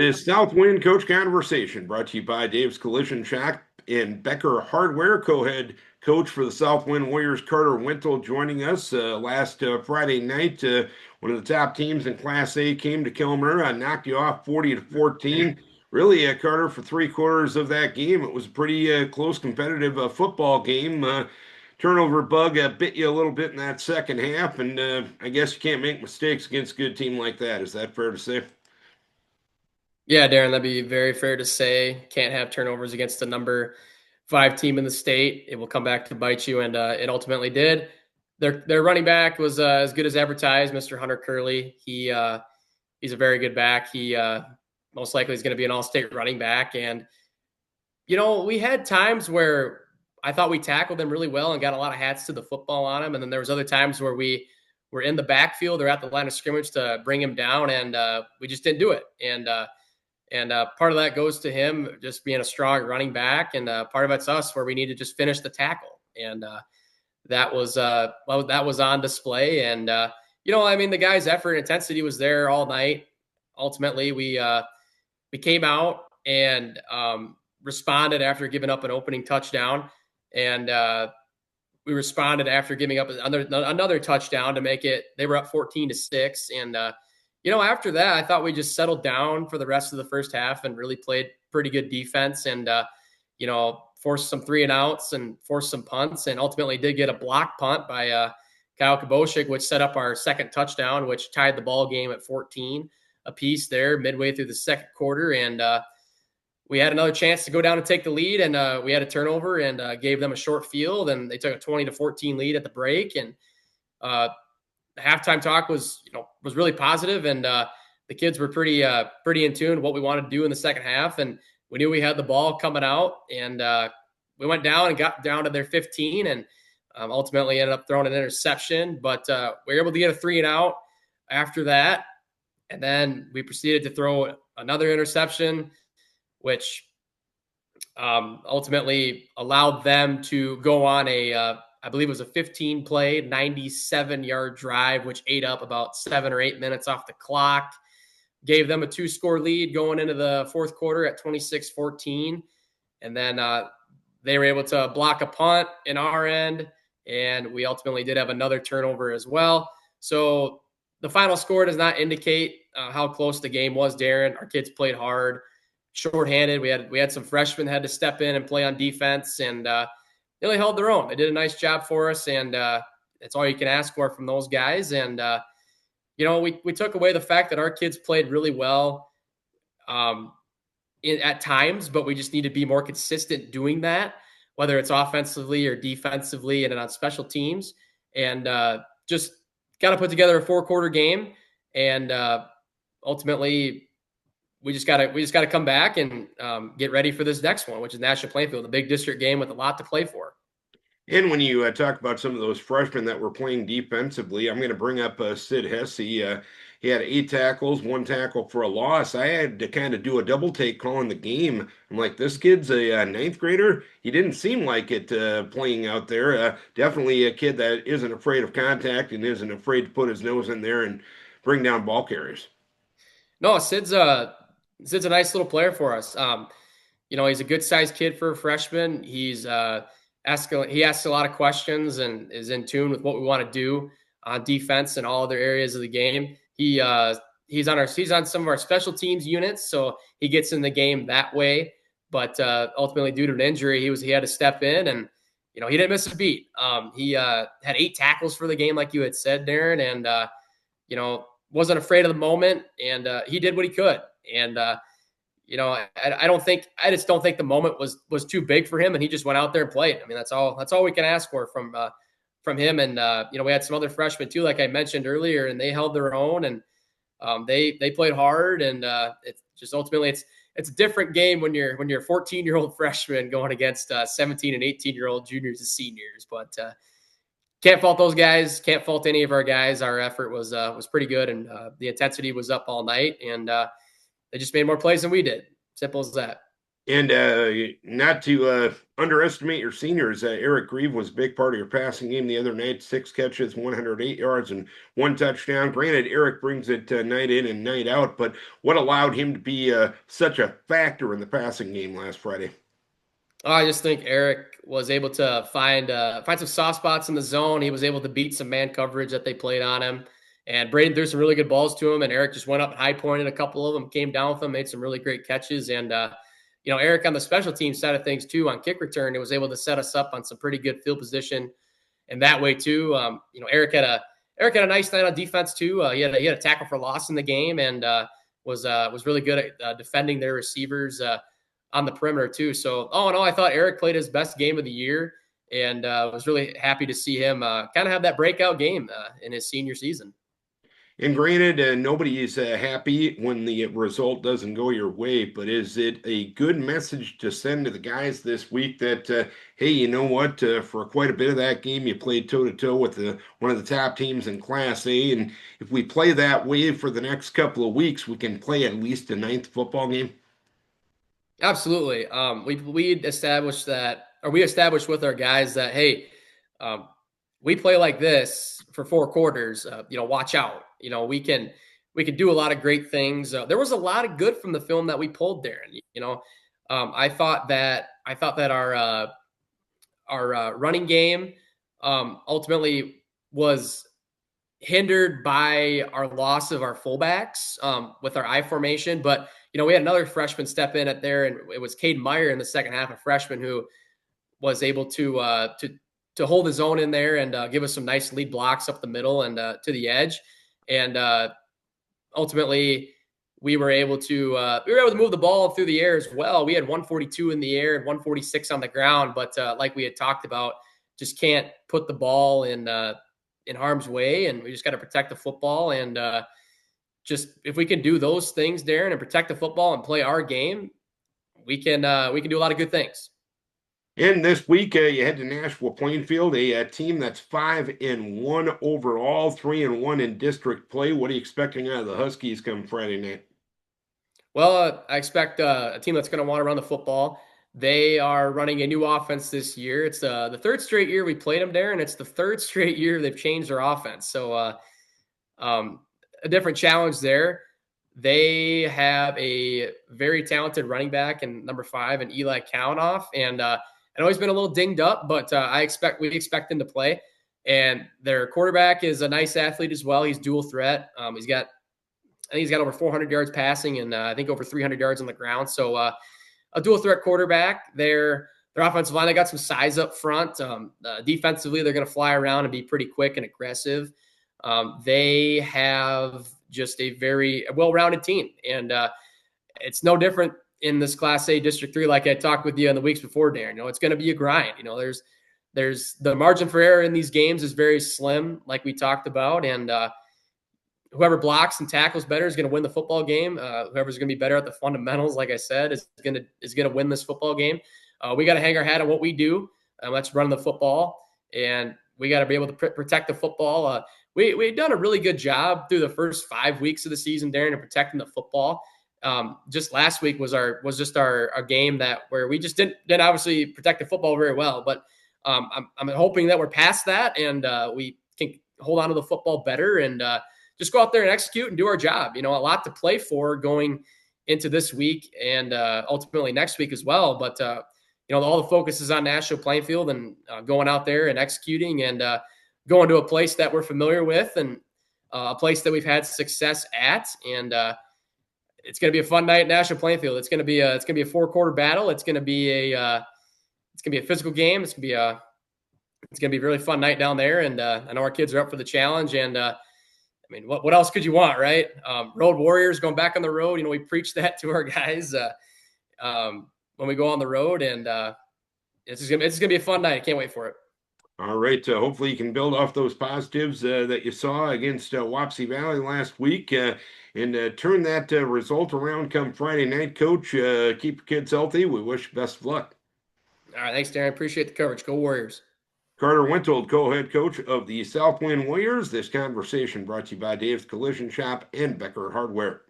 This Southwind Coach Conversation brought to you by Dave's Collision Shop and Becker Hardware. Co-head coach for the Southwind Warriors, Carter Wenthold, joining us last Friday night. One of the top teams in Class A came to Kilmer, knocked you off 40-14. Really, Carter, for three-quarters of that game, it was a pretty close, competitive football game. Turnover bug bit you a little bit in that second half, and I guess you can't make mistakes against a good team like that. Is that fair to say? Yeah, Darren, that'd be very fair to say. Can't have turnovers against the number five team in the state. It will come back to bite you, and it ultimately did. Their running back was as good as advertised, Mr. Hunter Curley. He's a very good back. He most likely is going to be an all-state running back. And we had times where I thought we tackled him really well and got a lot of hats to the football on him, and then there was other times where we were in the backfield or at the line of scrimmage to bring him down, and we just didn't do it. And part of that goes to him just being a strong running back, and part of it's us where we need to just finish the tackle, and that was on display. And the guy's effort and intensity was there all night. Ultimately, we came out and responded after giving up an opening touchdown, and we responded after giving up another touchdown to make it. They were up 14-6, and after that, I thought we just settled down for the rest of the first half and really played pretty good defense and, forced some 3-and-outs and forced some punts, and ultimately did get a block punt by Kyle Kabosik, which set up our second touchdown, which tied the ball game at 14 apiece there midway through the second quarter. And we had another chance to go down and take the lead, and we had a turnover and gave them a short field, and they took a 20-14 lead at the break. And the halftime talk was really positive, and the kids were pretty in tune with what we wanted to do in the second half, and we knew we had the ball coming out, and we went down and got down to their 15, and ultimately ended up throwing an interception, but we were able to get a 3-and-out after that, and then we proceeded to throw another interception, which ultimately allowed them to go on I believe it was a 15-play, 97-yard drive, which ate up about 7 or 8 minutes off the clock. Gave them a 2-score lead going into the fourth quarter at 26-14. And then they were able to block a punt in our end, and we ultimately did have another turnover as well. So the final score does not indicate how close the game was, Darren. Our kids played hard, shorthanded. We had some freshmen that had to step in and play on defense, and they really held their own. They did a nice job for us, and that's all you can ask for from those guys. And we took away the fact that our kids played really well at times, but we just need to be more consistent doing that, whether it's offensively or defensively and on special teams. And just got to put together a 4-quarter game, and ultimately we just got to come back and get ready for this next one, which is National Plainfield, a big district game with a lot to play for. And when you talk about some of those freshmen that were playing defensively, I'm going to bring up Sid Hesse. He had 8 tackles, 1 tackle for a loss. I had to kind of do a double take calling the game. I'm like, this kid's a ninth grader. He didn't seem like it playing out there. Definitely a kid that isn't afraid of contact and isn't afraid to put his nose in there and bring down ball carriers. No, Sid's a nice little player for us. He's a good sized kid for a freshman. He asks a lot of questions and is in tune with what we want to do on defense and all other areas of the game. He's on some of our special teams units, so he gets in the game that way. But ultimately, due to an injury, he had to step in, and he didn't miss a beat. He had 8 tackles for the game, like you had said, Darren, and wasn't afraid of the moment, and he did what he could. And I just don't think the moment was too big for him, and he just went out there and played. I mean, that's all we can ask for from him. And we had some other freshmen too, like I mentioned earlier, and they held their own, and they played hard. And it's just ultimately it's a different game when you're a 14-year-old freshman going against 17 and 18-year-old juniors and seniors. But can't fault those guys. Can't fault any of our guys. Our effort was pretty good, and the intensity was up all night, and they just made more plays than we did. Simple as that. And not to underestimate your seniors, Eric Grieve was a big part of your passing game the other night. 6 catches, 108 yards, and 1 touchdown. Granted, Eric brings it night in and night out, but what allowed him to be such a factor in the passing game last Friday? I just think Eric was able to find some soft spots in the zone. He was able to beat some man coverage that they played on him. And Braden threw some really good balls to him, and Eric just went up and high pointed a couple of them, came down with them, made some really great catches. And Eric on the special team side of things too, on kick return, it was able to set us up on some pretty good field position, and that way too. Eric had a nice night on defense too. He had a tackle for loss in the game, and was really good at defending their receivers on the perimeter too. So all in all, I thought Eric played his best game of the year, and was really happy to see him kind of have that breakout game in his senior season. And granted, nobody is happy when the result doesn't go your way, but is it a good message to send to the guys this week that, hey, you know what? For quite a bit of that game, you played toe to toe with one of the top teams in Class A, and if we play that way for the next couple of weeks, we can play at least a ninth football game. Absolutely. We established that, or we established with our guys that, hey, um, we play like this for 4 quarters. Watch out. We can do a lot of great things. There was a lot of good from the film that we pulled, Darren. I thought that our running game ultimately was hindered by our loss of our fullbacks with our I formation. But we had another freshman step in at there, and it was Cade Meyer in the second half, a freshman who was able to hold his own in there and give us some nice lead blocks up the middle and to the edge. And ultimately, we were able to move the ball through the air as well. We had 142 in the air and 146 on the ground, but like we had talked about, just can't put the ball in harm's way, and we just got to protect the football. And just if we can do those things, Darren, and protect the football and play our game, we can do a lot of good things. And this week, you head to Nashville Plainfield, a team that's 5-1 overall, 3-1 in district play. What are you expecting out of the Huskies come Friday night? Well, I expect a team that's going to want to run the football. They are running a new offense this year. It's the third straight year we played them there, and it's the third straight year they've changed their offense. So a different challenge there. They have a very talented running back and number 5 and Eli Countoff, and I know he's been a little dinged up, but we expect him to play. And their quarterback is a nice athlete as well. He's dual threat. I think he's got over 400 yards passing and I think over 300 yards on the ground. So a dual threat quarterback. Their offensive line, they got some size up front. Defensively, they're going to fly around and be pretty quick and aggressive. They have just a very well-rounded team, and it's no different in this Class A District 3 like I talked with you in the weeks before, Darren. It's going to be a grind. There's the margin for error in these games is very slim, like we talked about, and whoever blocks and tackles better is going to win the football game. Whoever's going to be better at the fundamentals, like I said, is going to win this football game. We got to hang our hat on what we do. Let's run the football, and we got to be able to protect the football. We've done a really good job through the first 5 weeks of the season, Darren, in protecting the football. Just last week was just our game where we just didn't obviously protect the football very well. But I'm hoping that we're past that and we can hold on to the football better and just go out there and execute and do our job. A lot to play for going into this week and ultimately next week as well. But all the focus is on Nashville Plainfield and going out there and executing and going to a place that we're familiar with and a place that we've had success at. And it's going to be a fun night at Nashville Plainfield. It's going to be a 4-quarter battle. It's going to be a physical game. It's going to be a really fun night down there. And I know our kids are up for the challenge. And what else could you want, right? Road warriors going back on the road. We preach that to our guys when we go on the road, and it's going to be a fun night. I can't wait for it. All right. Hopefully, you can build off those positives that you saw against Wapsie Valley last week and turn that result around come Friday night. Coach, keep your kids healthy. We wish you best of luck. All right. Thanks, Darren. Appreciate the coverage. Go Warriors. Carter Wenthold, co-head coach of the Southwind Warriors. This conversation brought to you by Dave's Collision Shop and Becker Hardware.